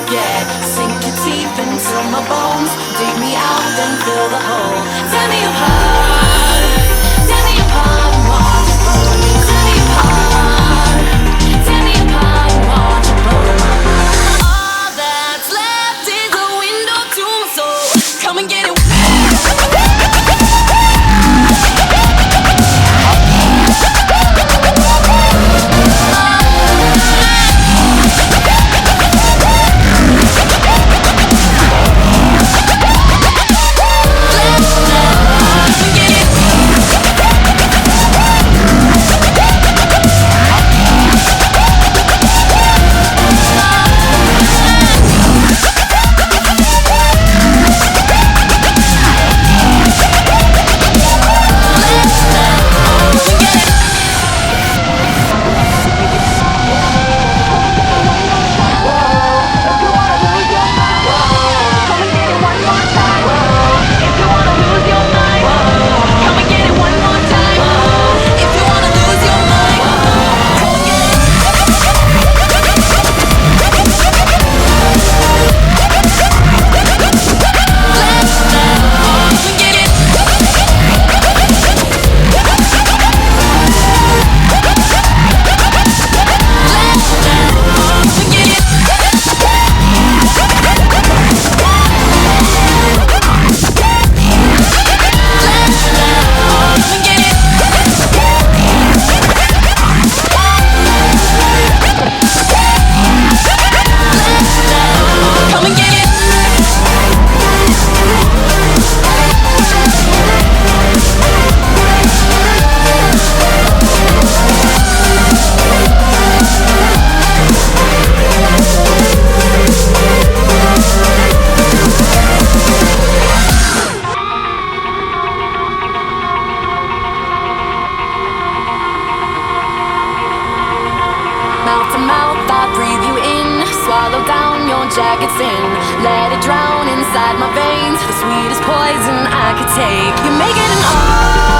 forget. Sink your teeth into my bones, dig me out, then fill the hole. Tear me apart, tear me apart, and watch it burn. Tear me apart, tear me apart, and watch it burn. All that's left is a window to my soul. Come and get it. Mouth to mouth, I breathe you in. Swallow down your jagged sin. Let it drown inside my veins. The sweetest poison I could take. You make it an art.